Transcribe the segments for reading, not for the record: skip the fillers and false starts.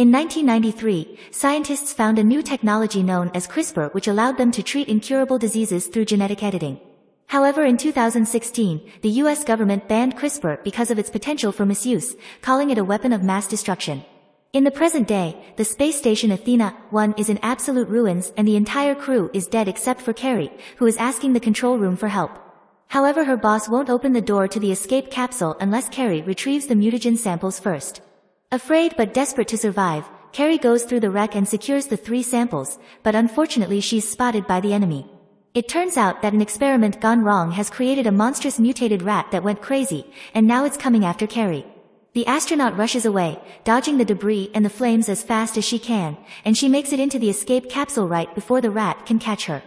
In 1993, scientists found a new technology known as CRISPR which allowed them to treat incurable diseases through genetic editing. However, in 2016, the US government banned CRISPR because of its potential for misuse, calling it a weapon of mass destruction. In the present day, the space station Athena-1 is in absolute ruins and the entire crew is dead except for Carrie, who is asking the control room for help. However, her boss won't open the door to the escape capsule unless Carrie retrieves the mutagen samples first. Afraid but desperate to survive, Carrie goes through the wreck and secures the 3 samples, but unfortunately she's spotted by the enemy. It turns out that an experiment gone wrong has created a monstrous mutated rat that went crazy, and now it's coming after Carrie. The astronaut rushes away, dodging the debris and the flames as fast as she can, and she makes it into the escape capsule right before the rat can catch her.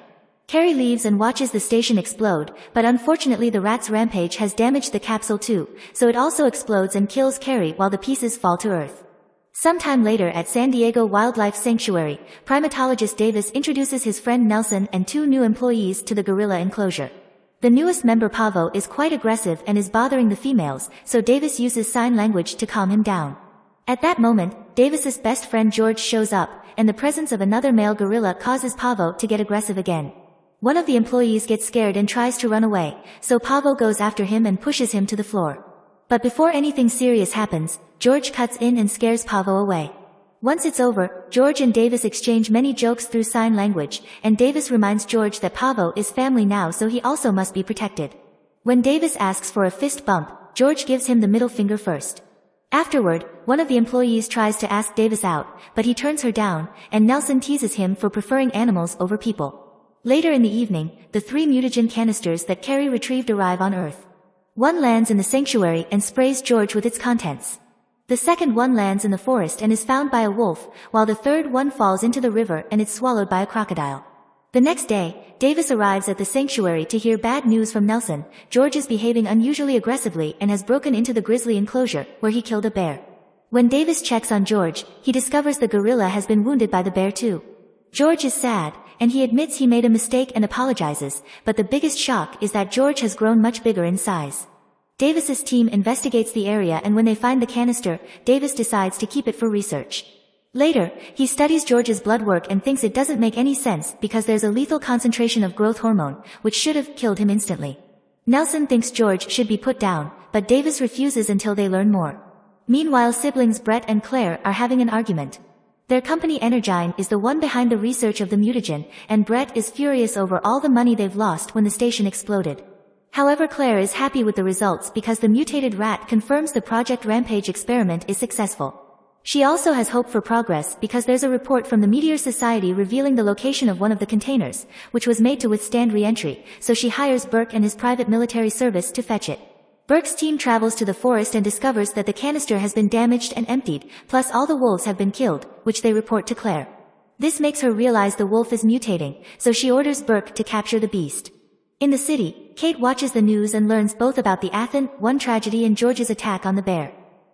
Carrie leaves and watches the station explode, but unfortunately the rat's rampage has damaged the capsule too, so it also explodes and kills Carrie while the pieces fall to Earth. Sometime later at San Diego Wildlife Sanctuary, primatologist Davis introduces his friend Nelson and 2 new employees to the gorilla enclosure. The newest member Pavo is quite aggressive and is bothering the females, so Davis uses sign language to calm him down. At that moment, Davis's best friend George shows up, and the presence of another male gorilla causes Pavo to get aggressive again. One of the employees gets scared and tries to run away, so Pavo goes after him and pushes him to the floor. But before anything serious happens, George cuts in and scares Pavo away. Once it's over, George and Davis exchange many jokes through sign language, and Davis reminds George that Pavo is family now, so he also must be protected. When Davis asks for a fist bump, George gives him the middle finger first. Afterward, one of the employees tries to ask Davis out, but he turns her down, and Nelson teases him for preferring animals over people. Later in the evening, the 3 mutagen canisters that Carrie retrieved arrive on Earth. One lands in the sanctuary and sprays George with its contents. The second one lands in the forest and is found by a wolf, while the third one falls into the river and is swallowed by a crocodile. The next day, Davis arrives at the sanctuary to hear bad news from Nelson. George is behaving unusually aggressively and has broken into the grizzly enclosure, where he killed a bear. When Davis checks on George, he discovers the gorilla has been wounded by the bear too. George is sad, and he admits he made a mistake and apologizes, but the biggest shock is that George has grown much bigger in size. Davis's team investigates the area, and when they find the canister, Davis decides to keep it for research. Later, he studies George's blood work and thinks it doesn't make any sense because there's a lethal concentration of growth hormone, which should have killed him instantly. Nelson thinks George should be put down, but Davis refuses until they learn more. Meanwhile, siblings Brett and Claire are having an argument. Their company Energine is the one behind the research of the mutagen, and Brett is furious over all the money they've lost when the station exploded. However, Claire is happy with the results because the mutated rat confirms the Project Rampage experiment is successful. She also has hope for progress because there's a report from the Meteor Society revealing the location of one of the containers, which was made to withstand re-entry, so she hires Burke and his private military service to fetch it. Burke's team travels to the forest and discovers that the canister has been damaged and emptied, plus all the wolves have been killed, which they report to Claire. This makes her realize the wolf is mutating, so she orders Burke to capture the beast. In the city, Kate watches the news and learns both about the Athena-1 tragedy and George's attack on the bear.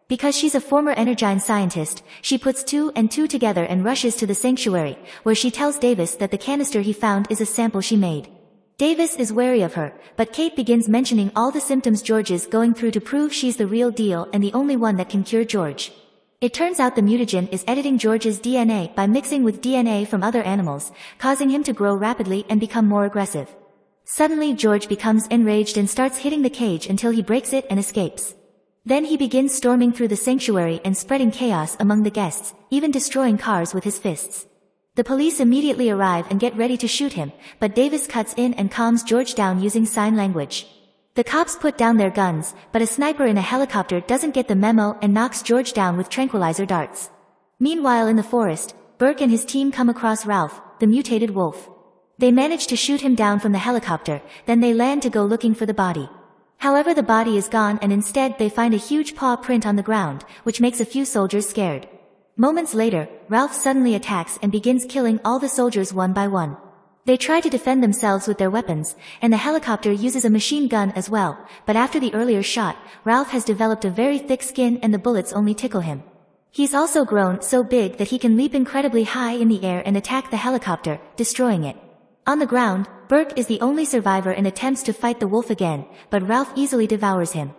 Because she's a former Energine scientist, she puts 2 and 2 together and rushes to the sanctuary, where she tells Davis that the canister he found is a sample she made. Davis is wary of her, but Kate begins mentioning all the symptoms George is going through to prove she's the real deal and the only one that can cure George. It turns out the mutagen is editing George's DNA by mixing with DNA from other animals, causing him to grow rapidly and become more aggressive. Suddenly George becomes enraged and starts hitting the cage until he breaks it and escapes. Then he begins storming through the sanctuary and spreading chaos among the guests, even destroying cars with his fists. The police immediately arrive and get ready to shoot him, but Davis cuts in and calms George down using sign language. The cops put down their guns, but a sniper in a helicopter doesn't get the memo and knocks George down with tranquilizer darts. Meanwhile in the forest, Burke and his team come across Ralph, the mutated wolf. They manage to shoot him down from the helicopter, then they land to go looking for the body. However, the body is gone and instead they find a huge paw print on the ground, which makes a few soldiers scared. Moments later, Ralph suddenly attacks and begins killing all the soldiers one by one. They try to defend themselves with their weapons, and the helicopter uses a machine gun as well, but after the earlier shot, Ralph has developed a very thick skin and the bullets only tickle him. He's also grown so big that he can leap incredibly high in the air and attack the helicopter, destroying it. On the ground, Burke is the only survivor and attempts to fight the wolf again, but Ralph easily devours him.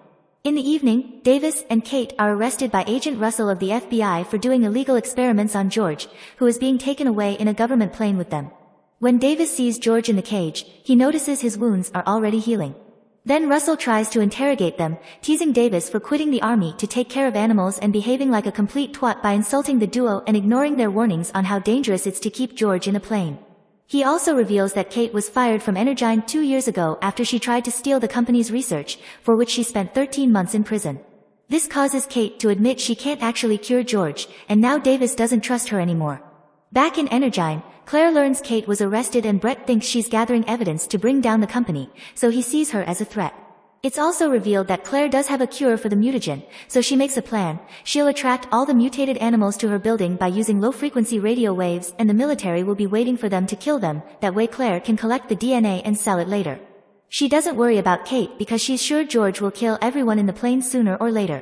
In the evening, Davis and Kate are arrested by Agent Russell of the FBI for doing illegal experiments on George, who is being taken away in a government plane with them. When Davis sees George in the cage, he notices his wounds are already healing. Then Russell tries to interrogate them, teasing Davis for quitting the army to take care of animals and behaving like a complete twat by insulting the duo and ignoring their warnings on how dangerous it's to keep George in a plane. He also reveals that Kate was fired from Energyne 2 years ago after she tried to steal the company's research, for which she spent 13 months in prison. This causes Kate to admit she can't actually cure George, and now Davis doesn't trust her anymore. Back in Energyne, Claire learns Kate was arrested and Brett thinks she's gathering evidence to bring down the company, so he sees her as a threat. It's also revealed that Claire does have a cure for the mutagen, so she makes a plan. She'll attract all the mutated animals to her building by using low-frequency radio waves, and the military will be waiting for them to kill them. That way Claire can collect the DNA and sell it later. She doesn't worry about Kate because she's sure George will kill everyone in the plane sooner or later.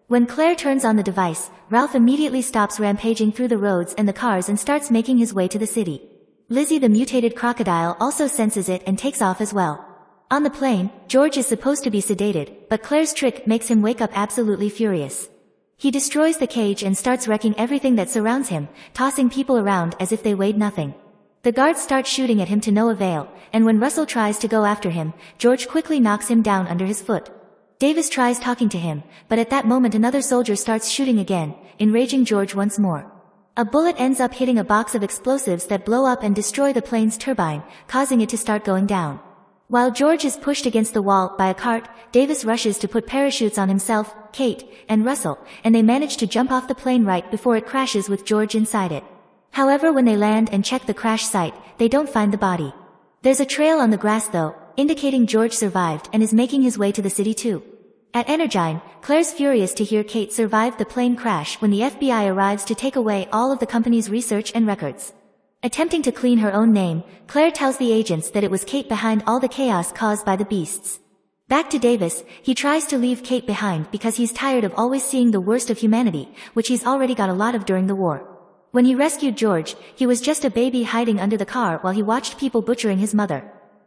When Claire turns on the device, Ralph immediately stops rampaging through the roads and the cars and starts making his way to the city. Lizzie the mutated crocodile also senses it and takes off as well. On the plane, George is supposed to be sedated, but Claire's trick makes him wake up absolutely furious. He destroys the cage and starts wrecking everything that surrounds him, tossing people around as if they weighed nothing. The guards start shooting at him to no avail, and when Russell tries to go after him, George quickly knocks him down under his foot. Davis tries talking to him, but at that moment another soldier starts shooting again, enraging George once more. A bullet ends up hitting a box of explosives that blow up and destroy the plane's turbine, causing it to start going down. While George is pushed against the wall by a cart, Davis rushes to put parachutes on himself, Kate, and Russell, and they manage to jump off the plane right before it crashes with George inside it. However, when they land and check the crash site, they don't find the body. There's a trail on the grass though, indicating George survived and is making his way to the city too. At Energyne, Claire's furious to hear Kate survived the plane crash when the FBI arrives to take away all of the company's research and records. Attempting to clean her own name, Claire tells the agents that it was Kate behind all the chaos caused by the beasts. Back to Davis, he tries to leave Kate behind because he's tired of always seeing the worst of humanity, which he's already got a lot of during the war. When he rescued George, he was just a baby hiding under the car while he watched people butchering his mother.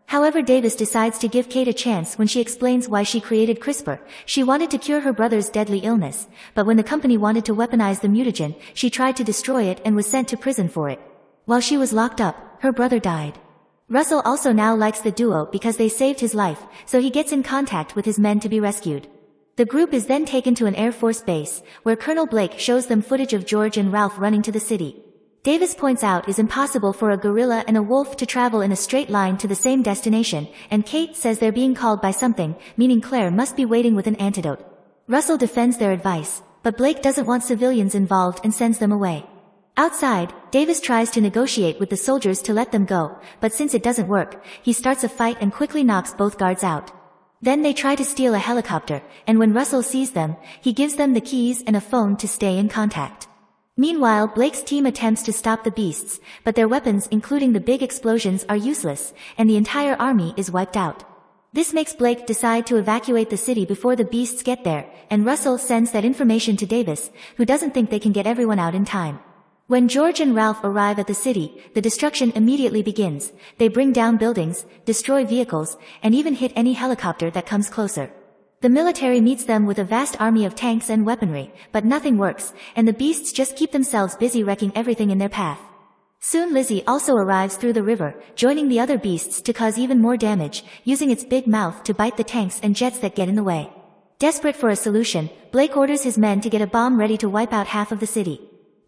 However, Davis decides to give Kate a chance when she explains why she created CRISPR. She wanted to cure her brother's deadly illness, but when the company wanted to weaponize the mutagen, she tried to destroy it and was sent to prison for it. While she was locked up, her brother died. Russell also now likes the duo because they saved his life, so he gets in contact with his men to be rescued. The group is then taken to an Air Force base, where Colonel Blake shows them footage of George and Ralph running to the city. Davis points out it's impossible for a gorilla and a wolf to travel in a straight line to the same destination, and Kate says they're being called by something, meaning Claire must be waiting with an antidote. Russell defends their advice, but Blake doesn't want civilians involved and sends them away. Outside, Davis tries to negotiate with the soldiers to let them go, but since it doesn't work, he starts a fight and quickly knocks both guards out. Then they try to steal a helicopter, and when Russell sees them, he gives them the keys and a phone to stay in contact. Meanwhile, Blake's team attempts to stop the beasts, but their weapons, including the big explosions, are useless, and the entire army is wiped out. This makes Blake decide to evacuate the city before the beasts get there, and Russell sends that information to Davis, who doesn't think they can get everyone out in time. When George and Ralph arrive at the city, the destruction immediately begins. They bring down buildings, destroy vehicles, and even hit any helicopter that comes closer. The military meets them with a vast army of tanks and weaponry, but nothing works, and the beasts just keep themselves busy wrecking everything in their path. Soon Lizzie also arrives through the river, joining the other beasts to cause even more damage, using its big mouth to bite the tanks and jets that get in the way. Desperate for a solution, Blake orders his men to get a bomb ready to wipe out half of the city.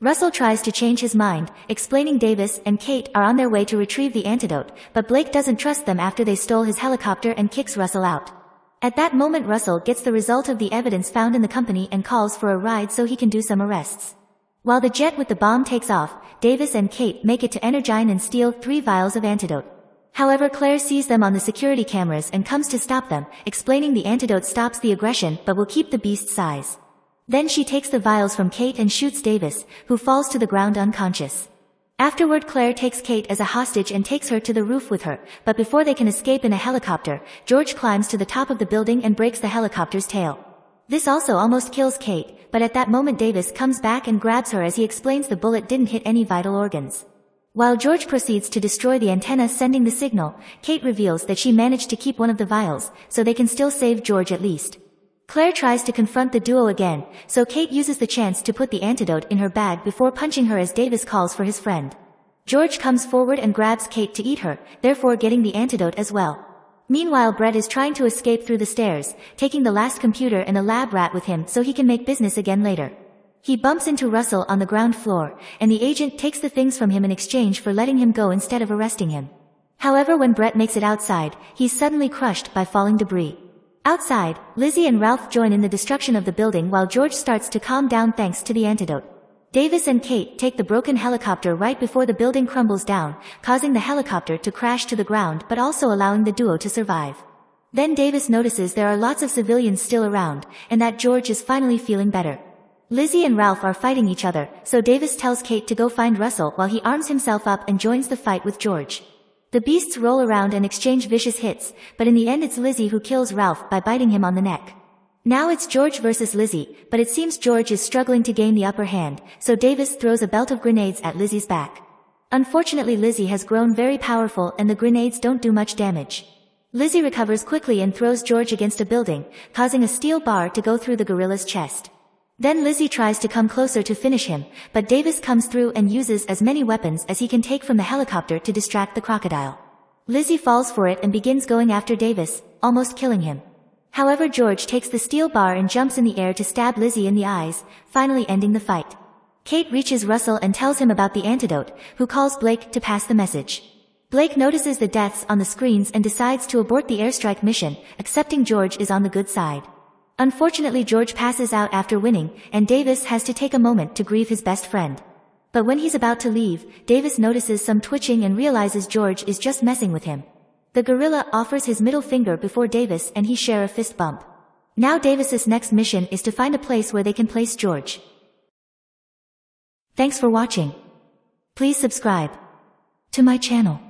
Russell tries to change his mind, explaining Davis and Kate are on their way to retrieve the antidote, but Blake doesn't trust them after they stole his helicopter and kicks Russell out. At that moment Russell gets the result of the evidence found in the company and calls for a ride so he can do some arrests. While the jet with the bomb takes off, Davis and Kate make it to Energyne and steal 3 vials of antidote. However, Claire sees them on the security cameras and comes to stop them, explaining the antidote stops the aggression but will keep the beast's size. Then she takes the vials from Kate and shoots Davis, who falls to the ground unconscious. Afterward, Claire takes Kate as a hostage and takes her to the roof with her, but before they can escape in a helicopter, George climbs to the top of the building and breaks the helicopter's tail. This also almost kills Kate, but at that moment Davis comes back and grabs her as he explains the bullet didn't hit any vital organs. While George proceeds to destroy the antenna sending the signal, Kate reveals that she managed to keep one of the vials, so they can still save George at least. Claire tries to confront the duo again, so Kate uses the chance to put the antidote in her bag before punching her as Davis calls for his friend. George comes forward and grabs Kate to eat her, therefore getting the antidote as well. Meanwhile, Brett is trying to escape through the stairs, taking the last computer and a lab rat with him so he can make business again later. He bumps into Russell on the ground floor, and the agent takes the things from him in exchange for letting him go instead of arresting him. However, when Brett makes it outside, he's suddenly crushed by falling debris. Outside, Lizzie and Ralph join in the destruction of the building while George starts to calm down thanks to the antidote. Davis and Kate take the broken helicopter right before the building crumbles down, causing the helicopter to crash to the ground but also allowing the duo to survive. Then Davis notices there are lots of civilians still around, and that George is finally feeling better. Lizzie and Ralph are fighting each other, so Davis tells Kate to go find Russell while he arms himself up and joins the fight with George. The beasts roll around and exchange vicious hits, but in the end it's Lizzie who kills Ralph by biting him on the neck. Now it's George versus Lizzie, but it seems George is struggling to gain the upper hand, so Davis throws a belt of grenades at Lizzie's back. Unfortunately, Lizzie has grown very powerful and the grenades don't do much damage. Lizzie recovers quickly and throws George against a building, causing a steel bar to go through the gorilla's chest. Then Lizzie tries to come closer to finish him, but Davis comes through and uses as many weapons as he can take from the helicopter to distract the crocodile. Lizzie falls for it and begins going after Davis, almost killing him. However, George takes the steel bar and jumps in the air to stab Lizzie in the eyes, finally ending the fight. Kate reaches Russell and tells him about the antidote, who calls Blake to pass the message. Blake notices the deaths on the screens and decides to abort the airstrike mission, accepting George is on the good side. Unfortunately, George passes out after winning, and Davis has to take a moment to grieve his best friend. But when he's about to leave, Davis notices some twitching and realizes George is just messing with him. The gorilla offers his middle finger before Davis and he share a fist bump. Now Davis's next mission is to find a place where they can place George. Thanks for watching. Please subscribe to my channel.